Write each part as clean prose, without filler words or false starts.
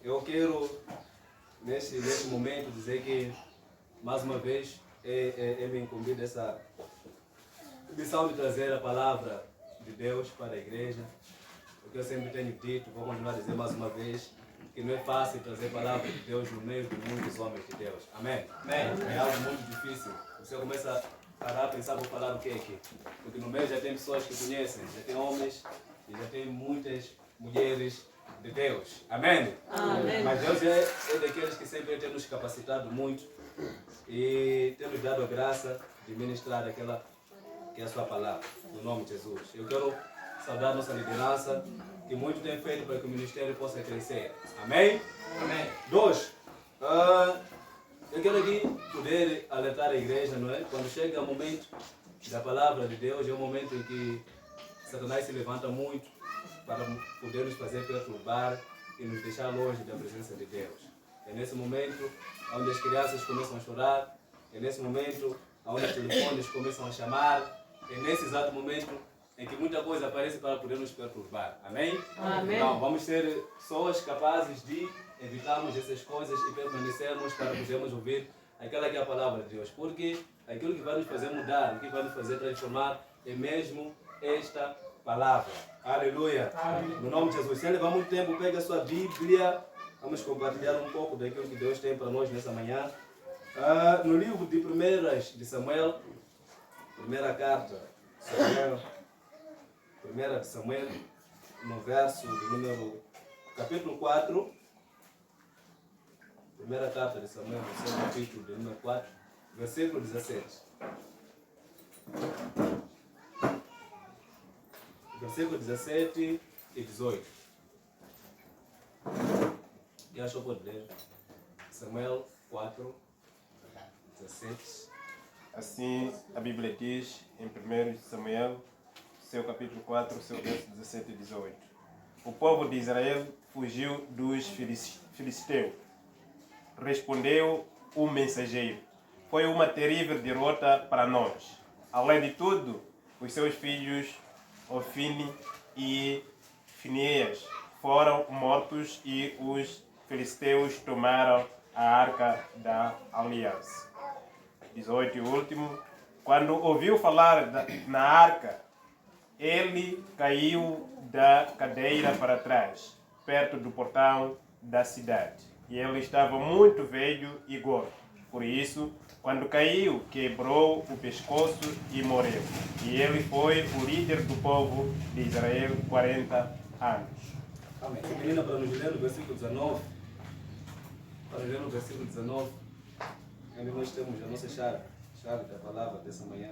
Eu quero, neste momento, dizer que, mais uma vez, me incumbido essa missão de trazer a palavra de Deus para a igreja. O que eu sempre tenho dito, vou continuar a dizer mais uma vez, que não é fácil trazer a palavra de Deus no meio de muitos homens de Deus. Amém? Amém. É algo muito difícil. Você começa a parar a pensar, vou falar o que aqui? Porque no meio já tem pessoas que conhecem, já tem homens e já tem muitas mulheres de Deus. Amém? Amém. Mas Deus é daqueles que sempre tem nos capacitado muito e tem nos dado a graça de ministrar aquela que é a sua palavra, no nome de Jesus. Eu quero saudar a nossa liderança, que muito tem feito para que o ministério possa crescer. Amém? Amém. 2. Eu quero aqui poder alertar a igreja, não é? Quando chega o momento da palavra de Deus, é um momento em que Satanás se levanta muito para poder nos fazer perturbar e nos deixar longe da presença de Deus. É nesse momento onde as crianças começam a chorar, é nesse momento onde os telefones começam a chamar, é nesse exato momento em que muita coisa aparece para poder nos perturbar. Amém? Amém. Então, vamos ser pessoas capazes de evitarmos essas coisas e permanecermos para podermos ouvir aquela que é a palavra de Deus. Porque aquilo que vai nos fazer mudar, o que vai nos fazer transformar, é mesmo esta palavra. Aleluia. Amém. No nome de Jesus. Sem levar muito tempo, pega a sua Bíblia. Vamos compartilhar um pouco daquilo que Deus tem para nós nessa manhã. No livro de 1 de Samuel, primeira carta, primeira de Samuel, no verso de número, capítulo 4, primeira carta de Samuel, no seu capítulo de número 4, versículo 17. Versículo 17 e 18. Quem achou pode ler? Samuel 4, 17. Assim a Bíblia diz em 1 Samuel, seu capítulo 4, seu verso 17 e 18. O povo de Israel fugiu dos filisteus. Respondeu o mensageiro: foi uma terrível derrota para nós. Além de tudo, os seus filhos Ofni e Finéias foram mortos e os filisteus tomaram a arca da aliança. 18 e último. Quando ouviu falar na arca, ele caiu da cadeira para trás, perto do portão da cidade. E ele estava muito velho e gordo. Por isso, quando caiu, quebrou o pescoço e morreu. E ele foi o líder do povo de Israel 40 anos. Amém. Menina, para nos ler no versículo 19. Para ler no versículo 19. Onde nós temos a nossa chave da palavra dessa manhã.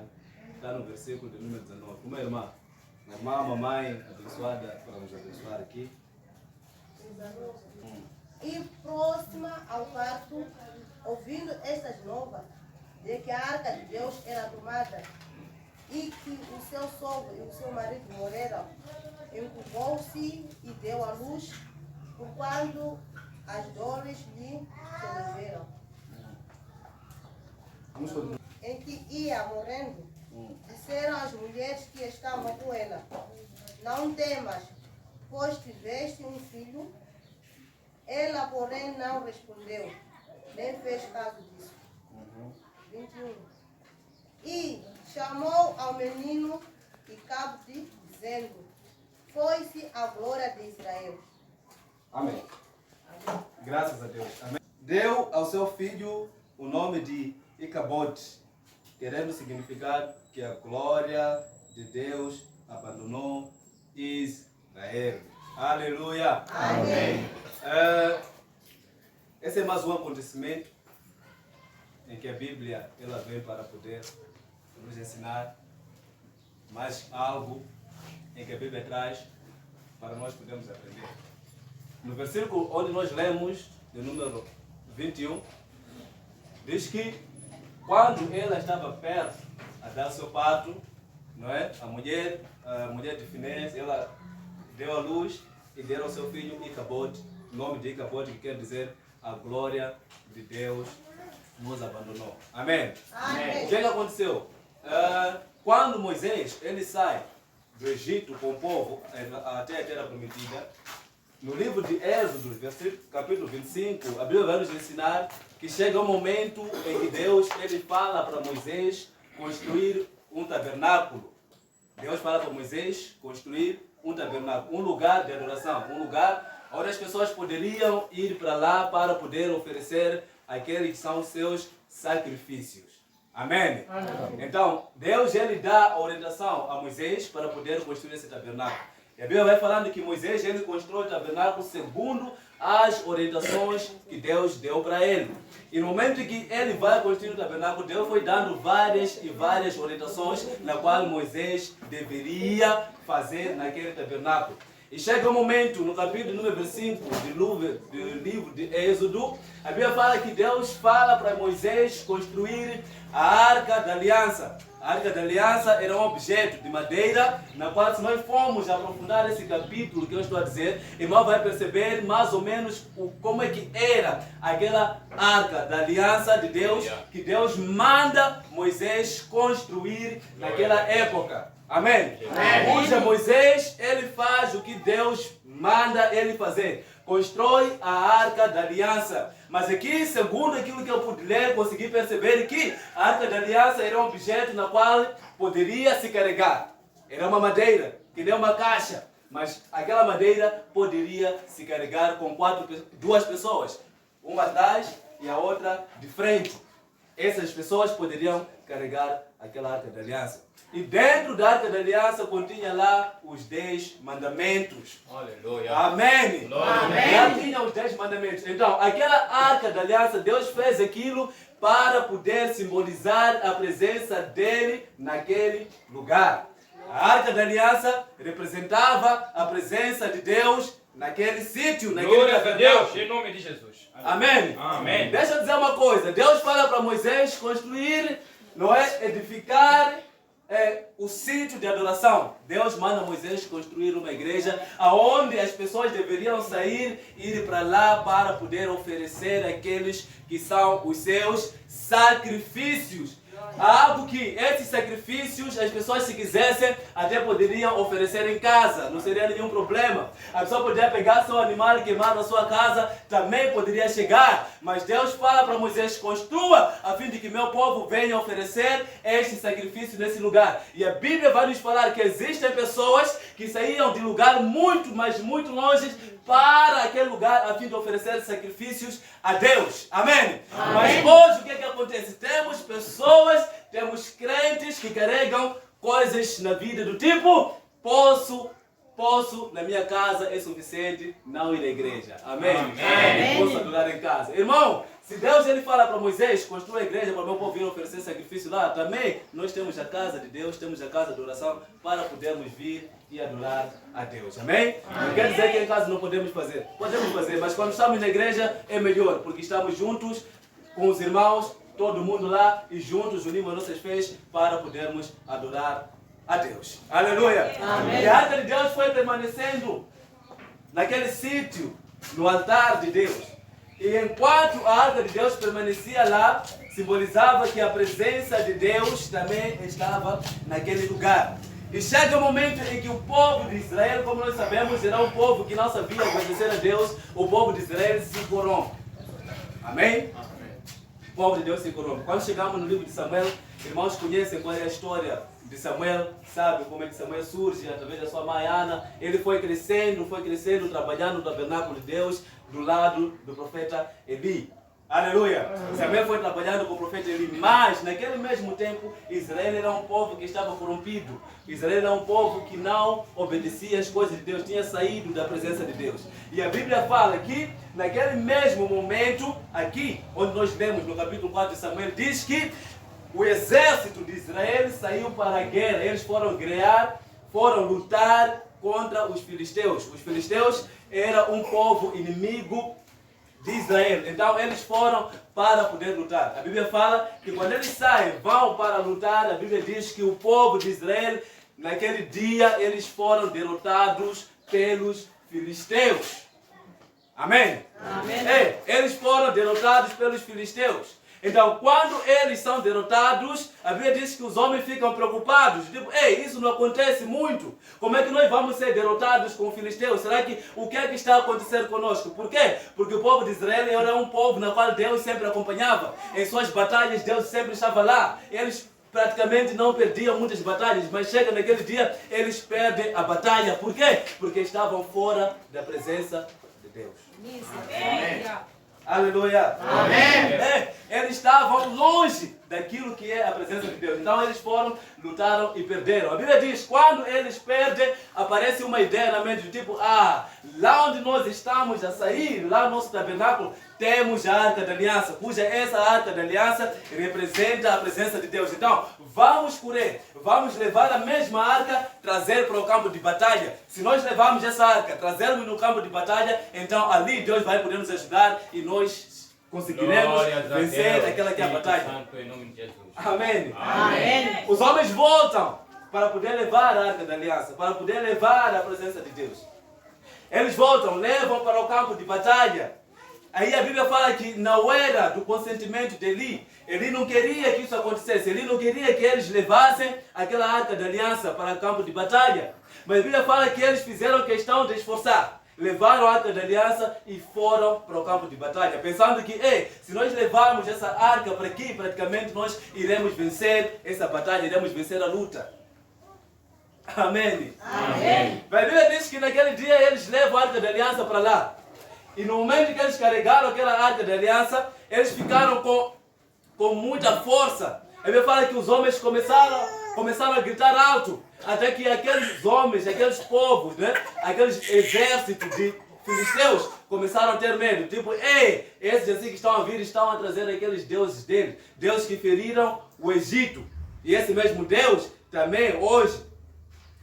Está no versículo de número 19. Como é, irmã? Irmã, mamãe, abençoada, para nos abençoar aqui. E próxima ao quarto, ouvindo estas novas, de que a arca de Deus era tomada e que o seu sogro e o seu marido morreram, incubou-se e deu à luz, porquanto as dores lhe sobreveram. Em que ia morrendo, disseram as mulheres que estavam com ela: não temas, pois tiveste um filho. Ela, porém, não respondeu, nem fez caso disso. 21. E chamou ao menino e cabo-lhe, dizendo: foi-se a glória de Israel. Amém. Amém. Graças a Deus. Amém. Deu ao seu filho o nome de Icabod, querendo significar que a glória de Deus abandonou Israel. Aleluia. Amém. Esse é mais um acontecimento em que a Bíblia ela vem para poder nos ensinar mais algo em que a Bíblia traz para nós podermos aprender. No versículo onde nós lemos, de número 21, diz que quando ela estava perto a dar seu parto, não é? A mulher de Finéias, ela deu à luz e deram ao seu filho Icabod. O nome de Icabod que quer dizer a glória de Deus nos abandonou. Amém? Amém. O que aconteceu? Quando Moisés ele sai do Egito com o povo até a terra prometida, no livro de Êxodo, capítulo 25, a Bíblia vai nos ensinar que chega um momento em que Deus ele fala para Moisés construir um tabernáculo. Deus fala para Moisés construir um tabernáculo, um lugar de adoração, um lugar onde as pessoas poderiam ir para lá para poder oferecer aqueles que são os seus sacrifícios. Amém? Amém? Então, Deus ele dá orientação a Moisés para poder construir esse tabernáculo. E a Bíblia vai falando que Moisés ele constrói o tabernáculo segundo as orientações que Deus deu para ele. E no momento em que ele vai construir o tabernáculo, Deus foi dando várias e várias orientações na qual Moisés deveria fazer naquele tabernáculo. E chega um momento, no capítulo número 5 do livro de Êxodo, a Bíblia fala que Deus fala para Moisés construir a Arca da Aliança. A Arca da Aliança era um objeto de madeira, na qual, se nós formos aprofundar esse capítulo que eu estou a dizer, irmão vai perceber mais ou menos como é que era aquela Arca da Aliança de Deus, que Deus manda Moisés construir naquela época. Amém? Hoje Moisés, ele faz o que Deus manda ele fazer. Constrói a Arca da Aliança. Mas aqui, segundo aquilo que eu pude ler, consegui perceber que a Arca da Aliança era um objeto na qual poderia se carregar. Era uma madeira, que nem uma caixa. Mas aquela madeira poderia se carregar com duas pessoas. Uma atrás e a outra de frente. Essas pessoas poderiam carregar aquela Arca da Aliança. E dentro da Arca da Aliança continha lá os 10 mandamentos. Aleluia. Amém. Amém. Já tinha os 10 mandamentos. Então, aquela Arca da Aliança, Deus fez aquilo para poder simbolizar a presença dele naquele lugar. A Arca da Aliança representava a presença de Deus naquele sítio, naquele Glória a tabernáculo. Deus, em nome de Jesus. Amém. Amém. Deixa eu dizer uma coisa. Deus fala para Moisés construir, não é? Edificar o sítio de adoração. Deus manda Moisés construir uma igreja aonde as pessoas deveriam sair e ir para lá para poder oferecer aqueles que são os seus sacrifícios. Algo que esses sacrifícios as pessoas, se quisessem, até poderiam oferecer em casa, não seria nenhum problema. A pessoa poderia pegar seu animal e queimar na sua casa, também poderia chegar. Mas Deus fala para Moisés: construa, a fim de que meu povo venha oferecer este sacrifício nesse lugar. E a Bíblia vai nos falar que existem pessoas que saíam de lugar muito, mas muito longe para aquele lugar a fim de oferecer sacrifícios a Deus. Amém? Mas hoje o que é que acontece? Temos pessoas, temos crentes que carregam coisas na vida do tipo: posso na minha casa é suficiente, não ir à igreja. Amém? Amém. Posso adorar em casa. Irmão, se Deus ele fala para Moisés: construa a igreja para o meu povo vir oferecer sacrifício lá, também nós temos a casa de Deus, temos a casa de oração para podermos vir e adorar a Deus. Amém? Não quer dizer que em casa não podemos fazer. Podemos fazer, mas quando estamos na igreja é melhor, porque estamos juntos com os irmãos, todo mundo lá, e juntos unimos nossas fés para podermos adorar a Deus. Aleluia! Amém. E a Arca de Deus foi permanecendo naquele sítio, no altar de Deus. E enquanto a Arca de Deus permanecia lá, simbolizava que a presença de Deus também estava naquele lugar. E chega o momento em que o povo de Israel, como nós sabemos, era um povo que não sabia obedecer a Deus. O povo de Israel se corrompe. Amém? O povo de Deus se corrompe. Quando chegamos no livro de Samuel, irmãos conhecem qual é a história de Samuel, sabe como é que Samuel surge através da sua mãe Ana. Ele foi crescendo, trabalhando no tabernáculo de Deus, do lado do profeta Eli. Aleluia! Samuel foi trabalhando com o profeta Eli, mas naquele mesmo tempo Israel era um povo que estava corrompido. Israel era um povo que não obedecia às coisas de Deus, tinha saído da presença de Deus. E a Bíblia fala que naquele mesmo momento, aqui onde nós lemos no capítulo 4 de Samuel, diz que o exército de Israel saiu para a guerra. Eles foram guerrear, foram lutar contra os filisteus. Os filisteus eram um povo inimigo de Israel. Então eles foram para poder lutar. A Bíblia fala que quando eles saem, vão para lutar, a Bíblia diz que o povo de Israel, naquele dia, eles foram derrotados pelos filisteus. Amém? Amém. Eles foram derrotados pelos filisteus. Então, quando eles são derrotados, a Bíblia diz que os homens ficam preocupados. Tipo, ei, isso não acontece muito. Como é que nós vamos ser derrotados com os filisteus? Será que o que é que está acontecendo conosco? Por quê? Porque o povo de Israel era um povo na qual Deus sempre acompanhava. Em suas batalhas, Deus sempre estava lá. Eles praticamente não perdiam muitas batalhas, mas chega naquele dia, eles perdem a batalha. Por quê? Porque estavam fora da presença de Deus. Amém. Aleluia. Amém. Eles estavam longe daquilo que é a presença de Deus. Então eles foram, lutaram e perderam. A Bíblia diz, quando eles perdem, aparece uma ideia na mente do tipo, lá onde nós estamos a sair, lá no nosso tabernáculo, temos a Arca da Aliança, cuja essa Arca da Aliança representa a presença de Deus. Então, vamos correr, vamos levar a mesma arca, trazer para o campo de batalha. Se nós levarmos essa arca, trazermos no campo de batalha, então ali Deus vai poder nos ajudar e nós conseguiremos vencer aquela que é a batalha. Santo, em nome de Jesus. Amém. Amém. Os homens voltam para poder levar a Arca da Aliança, para poder levar a presença de Deus. Eles voltam, levam para o campo de batalha. Aí a Bíblia fala que não era do consentimento de Eli. Ele não queria que isso acontecesse. Ele não queria que eles levassem aquela Arca da Aliança para o campo de batalha. Mas a Bíblia fala que eles fizeram questão de esforçar. Levaram a Arca da Aliança e foram para o campo de batalha. Pensando que, se nós levarmos essa arca para aqui, praticamente nós iremos vencer essa batalha, iremos vencer a luta. Amém. Amém. Mas a Bíblia diz que naquele dia eles levam a Arca da Aliança para lá. E no momento que eles carregaram aquela Arca da Aliança, eles ficaram com muita força. A Bíblia fala que os homens começaram a gritar alto, até que aqueles homens, aqueles povos, aqueles exércitos de filisteus começaram a ter medo. Tipo, esses assim que estão a vir estão a trazer aqueles deuses deles, deuses que feriram o Egito. E esse mesmo Deus também hoje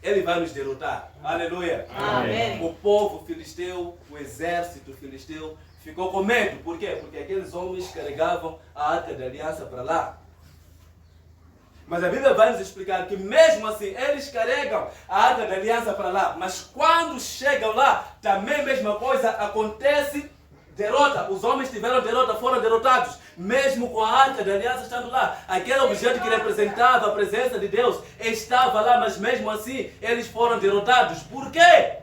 ele vai nos derrotar. Aleluia. Amém. O povo filisteu, o exército filisteu ficou com medo. Por quê? Porque aqueles homens carregavam a Arca da Aliança para lá. Mas a Bíblia vai nos explicar que mesmo assim eles carregam a Arca da Aliança para lá. Mas quando chegam lá, também a mesma coisa acontece. Derrota, os homens tiveram derrota, foram derrotados, mesmo com a Arca da Aliança estando lá. Aquele objeto que representava a presença de Deus estava lá, mas mesmo assim eles foram derrotados. Por quê?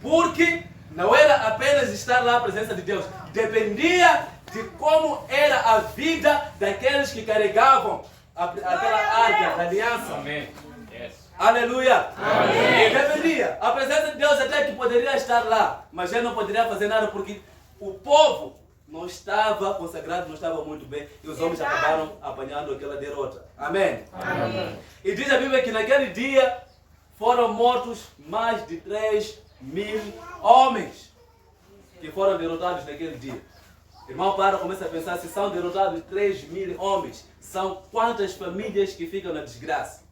Porque não era apenas estar lá a presença de Deus, dependia de como era a vida daqueles que carregavam aquela Arca da Aliança. Amém. Yes. Aleluia! Amém. Dependia. A presença de Deus até que poderia estar lá, mas ele não poderia fazer nada porque o povo não estava consagrado, não estava muito bem e os homens acabaram apanhando aquela derrota. Amém? Amém. E diz a Bíblia que naquele dia foram mortos mais de 3.000 homens que foram derrotados naquele dia. Irmão, começa a pensar, se são derrotados 3.000 homens, são quantas famílias que ficam na desgraça?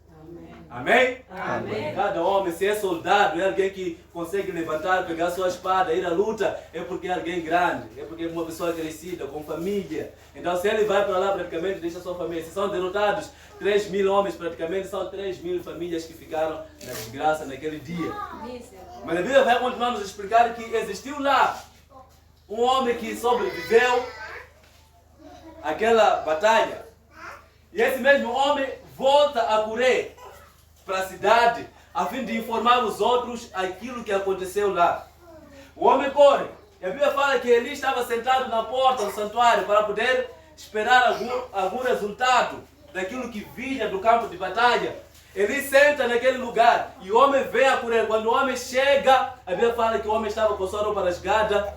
Amém? Amém. Cada homem, se é soldado, é alguém que consegue levantar, pegar sua espada, ir à luta, é porque é alguém grande, é porque é uma pessoa crescida, com família. Então, se ele vai para lá, praticamente deixa sua família. Se são derrotados 3.000 homens, praticamente são 3.000 famílias que ficaram na desgraça naquele dia. Mas a Bíblia vai continuar nos explicar que existiu lá um homem que sobreviveu àquela batalha. E esse mesmo homem volta a correr para a cidade a fim de informar os outros aquilo que aconteceu lá. O homem corre. E a Bíblia fala que ele estava sentado na porta do santuário para poder esperar algum resultado daquilo que vinha do campo de batalha. Ele senta naquele lugar e o homem vem a correr. Quando o homem chega, a Bíblia fala que o homem estava com sua roupa rasgada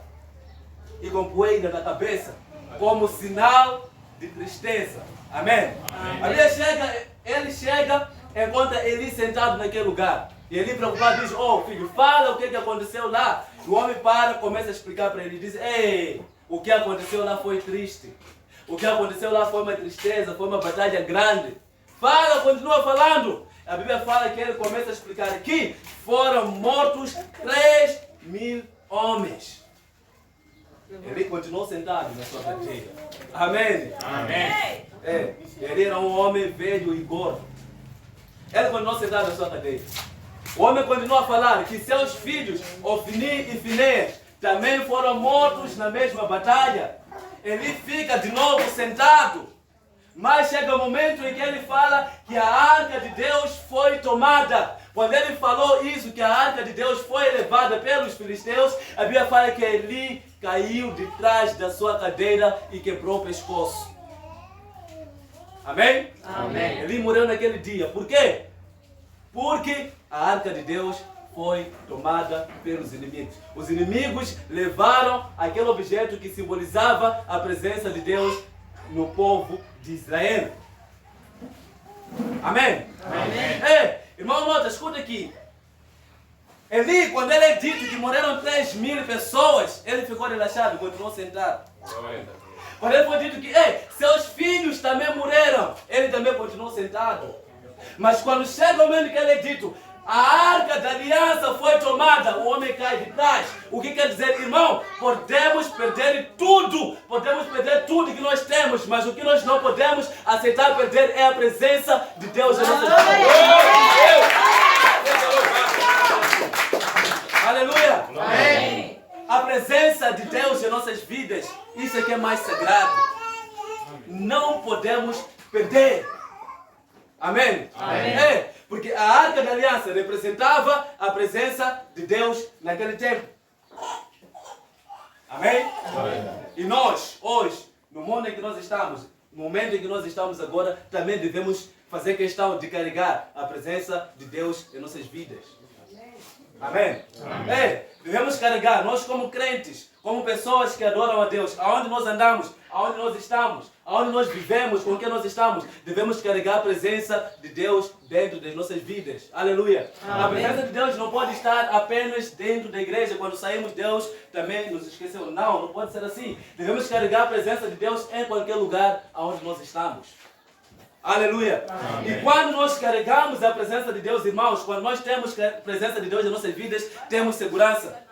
e com poeira na cabeça, como sinal de tristeza. Amém? Amém. A Bíblia chega, ele chega, encontra Eli sentado naquele lugar. E ele preocupado diz, filho, fala o que aconteceu lá. O homem começa a explicar para ele, diz, o que aconteceu lá foi triste. O que aconteceu lá foi uma tristeza, foi uma batalha grande. Fala, continua falando. A Bíblia fala que ele começa a explicar que foram mortos 3.000 homens. Ele continuou sentado na sua cadeira. Amém? Amém. Ele era um homem velho e gordo. Ele continuou sentado na sua cadeira. O homem continuou a falar que seus filhos, Ofni e Finéias, também foram mortos na mesma batalha. Eli fica de novo sentado. Mas chega o momento em que ele fala que a arca de Deus foi tomada. Quando ele falou isso, que a arca de Deus foi levada pelos filisteus, a Bíblia fala que Eli caiu de trás da sua cadeira e quebrou o pescoço. Amém? Amém. Eli morreu naquele dia. Por quê? Porque a arca de Deus foi tomada pelos inimigos. Os inimigos levaram aquele objeto que simbolizava a presença de Deus no povo de Israel. Amém? Amém. Irmão, nota, escuta aqui. Eli, quando ele é dito que morreram 3.000 pessoas, ele ficou relaxado, continuou sentado. Quando ele foi dito que seus filhos também morreram, ele também continuou sentado. Mas quando chega o momento que ele é dito, a arca da aliança foi tomada, o homem cai de trás. O que quer dizer, irmão? Podemos perder tudo que nós temos, mas o que nós não podemos aceitar perder é a presença de Deus em nossas vidas. Aleluia! Amém. A presença de Deus em nossas vidas, isso é que é mais sagrado. Não podemos perder. Amém? Amém. Porque a arca da aliança representava a presença de Deus naquele tempo. Amém? E nós, hoje, no mundo em que nós estamos, no momento em que nós estamos agora, também devemos fazer questão de carregar a presença de Deus em nossas vidas. Amém? Devemos carregar, nós como crentes, como pessoas que adoram a Deus, aonde nós andamos, aonde nós estamos, aonde nós vivemos, com quem nós estamos, devemos carregar a presença de Deus dentro das nossas vidas. Aleluia! Amém. A presença de Deus não pode estar apenas dentro da igreja. Quando saímos, Deus também nos esqueceu. Não pode ser assim. Devemos carregar a presença de Deus em qualquer lugar aonde nós estamos. Aleluia! Amém. E quando nós carregamos a presença de Deus, irmãos, quando nós temos a presença de Deus em nossas vidas, temos segurança.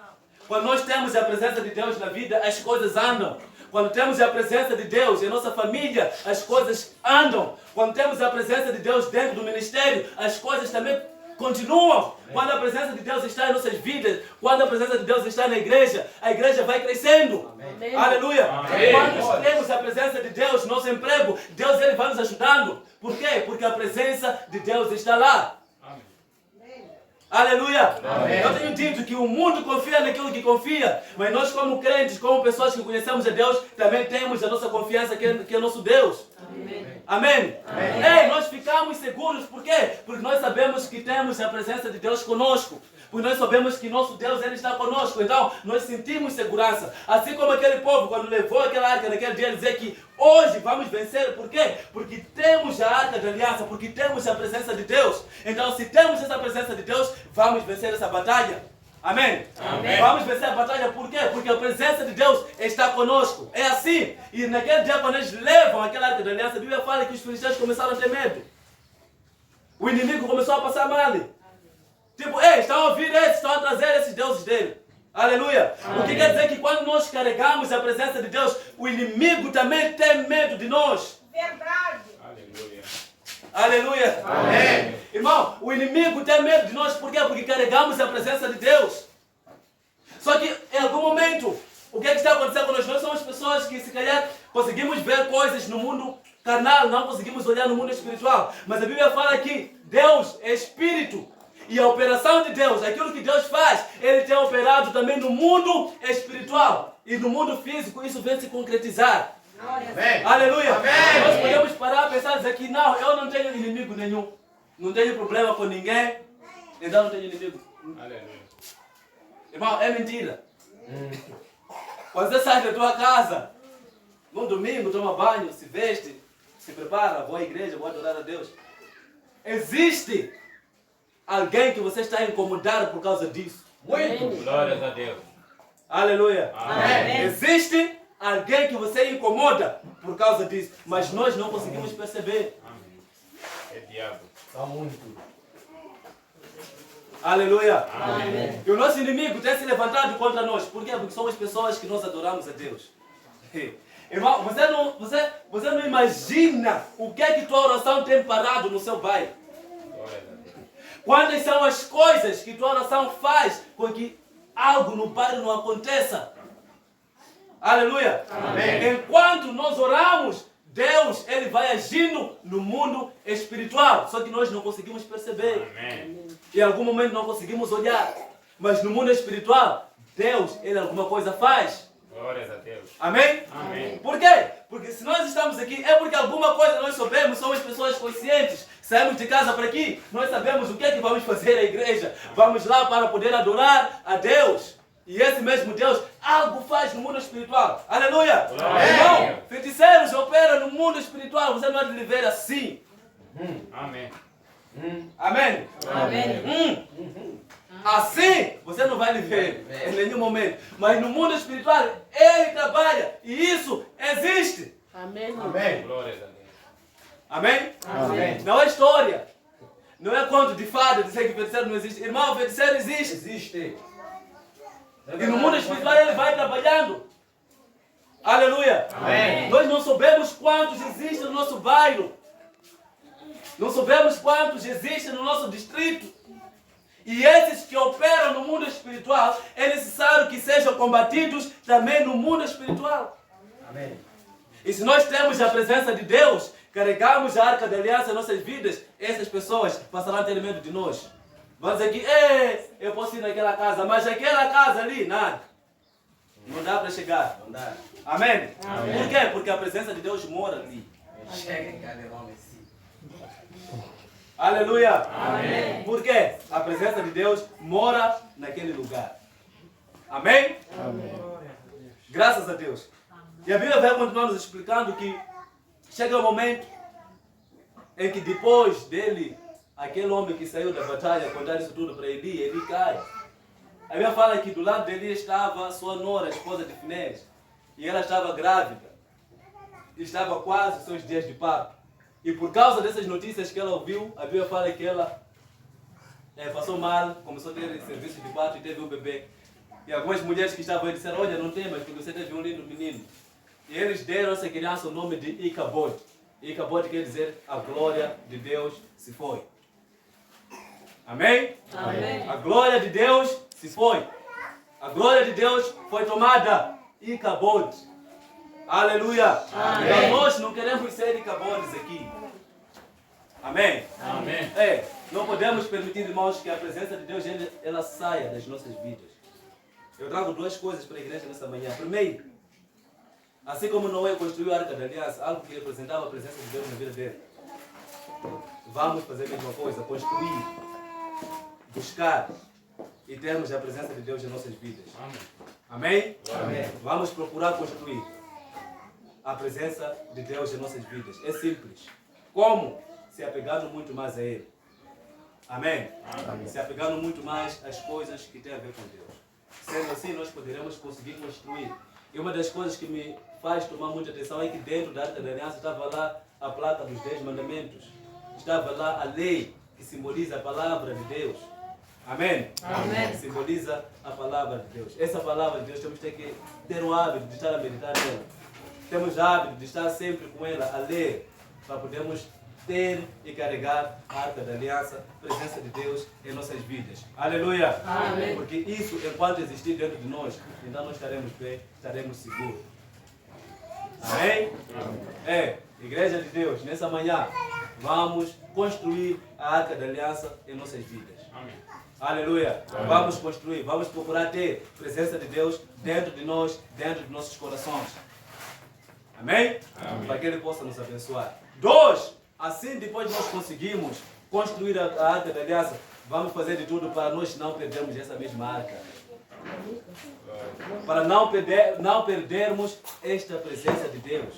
Quando nós temos a presença de Deus na vida, as coisas andam. Quando temos a presença de Deus em nossa família, as coisas andam. Quando temos a presença de Deus dentro do ministério, as coisas também continuam. Quando a presença de Deus está em nossas vidas, quando a presença de Deus está na igreja, a igreja vai crescendo. Amém. Aleluia! Amém. Quando nós temos a presença de Deus no nosso emprego, Deus ele vai nos ajudando. Por quê? Porque a presença de Deus está lá. Aleluia! Amém. Eu tenho dito que o mundo confia naquilo que confia, mas nós como crentes, como pessoas que conhecemos a Deus, também temos a nossa confiança que é nosso Deus. Amém. Amém? Amém. Nós ficamos seguros, por quê? Porque nós sabemos que temos a presença de Deus conosco. Porque nós sabemos que nosso Deus ele está conosco. Então, nós sentimos segurança. Assim como aquele povo, quando levou aquela arca naquele dia, dizer que hoje vamos vencer. Por quê? Porque temos a arca da aliança, porque temos a presença de Deus. Então, se temos essa presença de Deus, vamos vencer essa batalha. Amém? Amém. Vamos vencer a batalha, por quê? Porque a presença de Deus está conosco. É assim. E naquele dia, quando eles levam aquela arca da aliança, a Bíblia fala que os filisteus começaram a ter medo. O inimigo começou a passar mal. Tipo, estão a ouvir esses, estão a trazer esses deuses dele. Aleluia. Amém. O que quer dizer que quando nós carregamos a presença de Deus, o inimigo também tem medo de nós. Verdade. Aleluia. Amém. Irmão, o inimigo tem medo de nós. Por quê? Porque carregamos a presença de Deus. Só que em algum momento, o que está acontecendo conosco? Nós somos pessoas que se calhar conseguimos ver coisas no mundo carnal, não conseguimos olhar no mundo espiritual. Mas a Bíblia fala que Deus é espírito. E a operação de Deus, aquilo que Deus faz, Ele tem operado também no mundo espiritual. E no mundo físico, isso vem se concretizar. Amém. Aleluia! Amém. Nós podemos parar a pensar e dizer que não, eu não tenho inimigo nenhum. Não tenho problema com ninguém. Então não tenho inimigo. Aleluia. Irmão, é mentira. Quando você sai da tua casa, no domingo, toma banho, se veste, se prepara, vou à igreja, vou adorar a Deus. Existe alguém que você está incomodado por causa disso. Muito. Glórias a Deus. Aleluia. Amém. Existe alguém que você incomoda por causa disso, mas nós não conseguimos perceber. Amém. É diabo. Aleluia. Amém. E o nosso inimigo tem se levantado contra nós. Por quê? Porque somos pessoas que nós adoramos a Deus. Irmão, você não imagina o que é que tua oração tem parado no seu bairro. Glórias a Deus. Quais são as coisas que tua oração faz com que algo no bairro não aconteça? Aleluia. Amém. Enquanto nós oramos, Deus ele vai agindo no mundo espiritual. Só que nós não conseguimos perceber. Amém. Em algum momento não conseguimos olhar. Mas no mundo espiritual, Deus, ele alguma coisa faz. Glórias a Deus. Amém? Amém. Por quê? Porque se nós estamos aqui, é porque alguma coisa nós sabemos, somos pessoas conscientes. Saímos de casa para aqui, nós sabemos o que é que vamos fazer na igreja. Vamos lá para poder adorar a Deus. E esse mesmo Deus algo faz no mundo espiritual. Aleluia! Irmão, feiticeiros operam no mundo espiritual. Você não é de lhe ver assim. Amém. Amém? Amém. Assim, você não vai lhe ver em nenhum momento. Mas no mundo espiritual, ele trabalha. E isso existe. Amém. Glórias a Deus. Amém? Amém. Não é história. Não é conto de fada dizer que feiticeiro não existe. Irmão, feiticeiro existe. Existe. E no mundo espiritual ele vai trabalhando. Aleluia. Amém. Nós não sabemos quantos existem no nosso bairro. Não sabemos quantos existem no nosso distrito. E esses que operam no mundo espiritual, é necessário que sejam combatidos também no mundo espiritual. Amém. E se nós temos a presença de Deus, carregamos a arca da aliança em nossas vidas, essas pessoas passarão a ter medo de nós. Vão dizer que, eu posso ir naquela casa, mas aquela casa ali, nada. Não dá para chegar. Não dá. Amém? Amém. Por quê? Porque a presença de Deus mora ali. Chega em cada homem assim. Aleluia! Amém. Por quê? A presença de Deus mora naquele lugar. Amém? Graças a Deus. E a Bíblia vai continuar nos explicando que chega um momento em que depois dele, aquele homem que saiu da batalha, contar isso tudo para Eli, Eli cai. A Bíblia fala que do lado de Eli estava sua nora, a esposa de Finés. E ela estava grávida. E estava quase seus dias de parto. E por causa dessas notícias que ela ouviu, a Bíblia fala que ela passou mal, começou a ter serviço de parto e teve um bebê. E algumas mulheres que estavam aí disseram, olha, não temas, porque você teve um lindo menino. E eles deram a essa criança o nome de Icabod. Icabod quer dizer a glória de Deus se foi. Amém? Amém. A glória de Deus se foi. A glória de Deus foi tomada. Icabod. Aleluia. Amém. Então nós não queremos ser Icabodes aqui. Amém? Amém. Não podemos permitir, irmãos, que a presença de Deus ela saia das nossas vidas. Eu trago duas coisas para a igreja nessa manhã. Primeiro, assim como Noé construiu a Arca da Aliança, algo que representava a presença de Deus na vida dele. Vamos fazer a mesma coisa, construir, buscar e termos a presença de Deus em nossas vidas. Amém? Amém. Vamos procurar construir a presença de Deus em nossas vidas. É simples. Como? Se apegando muito mais a Ele. Amém? Se apegando muito mais às coisas que têm a ver com Deus. Sendo assim, nós poderemos conseguir construir. E uma das coisas que me faz tomar muita atenção é que dentro da Arca da Aliança estava lá a placa dos 10 mandamentos. Estava lá a lei que simboliza a palavra de Deus. Amém? Amém. Que simboliza a palavra de Deus. Essa palavra de Deus temos que ter o hábito de estar a meditar nela. Temos o hábito de estar sempre com ela, a ler, para podermos ter e carregar a Arca da Aliança, a presença de Deus em nossas vidas. Aleluia! Amém. Porque isso, enquanto existir dentro de nós, então nós estaremos bem, estaremos seguros. Amém? Igreja de Deus, nessa manhã, vamos construir a Arca da Aliança em nossas vidas. Amém. Aleluia! Vamos construir, vamos procurar ter a presença de Deus dentro de nós, dentro de nossos corações. Amém? Para que Ele possa nos abençoar. 2. Assim, depois nós conseguimos construir a Arca da Aliança, vamos fazer de tudo para nós não perdermos essa mesma arca. Para não perdermos esta presença de Deus.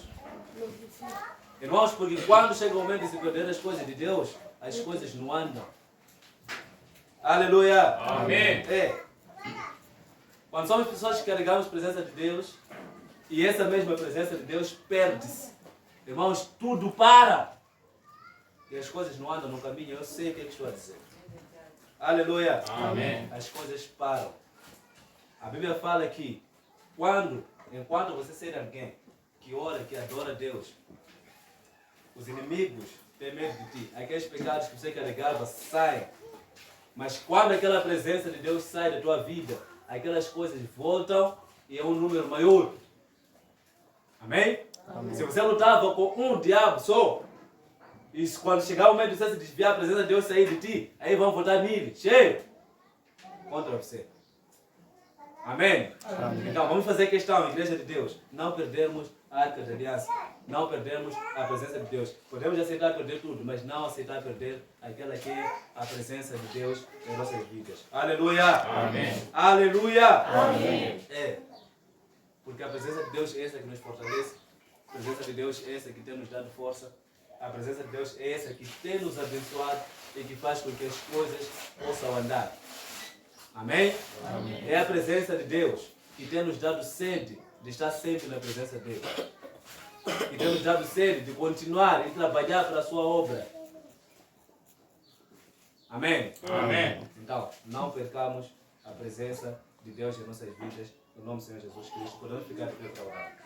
Irmãos, porque quando chega o momento de se perder as coisas de Deus, as coisas não andam. Aleluia! Amém. Quando somos pessoas que carregamos a presença de Deus, e essa mesma presença de Deus perde-se. Irmãos, tudo para. E as coisas não andam no caminho. Eu sei o que estou a dizer. Aleluia. Amém. As coisas param. A Bíblia fala que enquanto você ser alguém que ora, que adora a Deus, os inimigos têm medo de ti. Aqueles pecados que você carregava saem. Mas quando aquela presença de Deus sai da tua vida, aquelas coisas voltam e é um número maior. Amém? Se você lutava com um diabo só, e quando chegar o momento de você se desviar, a presença de Deus sair de ti, aí vão voltar 1000, cheio, contra você. Amém? Então, vamos fazer questão, Igreja de Deus, não perdermos a Arca da Aliança, não perdermos a presença de Deus. Podemos aceitar perder tudo, mas não aceitar perder aquela que é a presença de Deus em nossas vidas. Aleluia! Amém. Aleluia! Amém. É, porque a presença de Deus é essa que nos fortalece, a presença de Deus é essa que tem nos dado força, a presença de Deus é essa que tem nos abençoado e que faz com que as coisas possam andar. Amém? Amém? É a presença de Deus que tem nos dado sede de estar sempre na presença de Deus. Que tem nos dado sede de continuar e trabalhar para a sua obra. Amém? Amém. Então, não percamos a presença de Deus em nossas vidas. No nome do Senhor Jesus Cristo. Podemos ficar de pé para orar.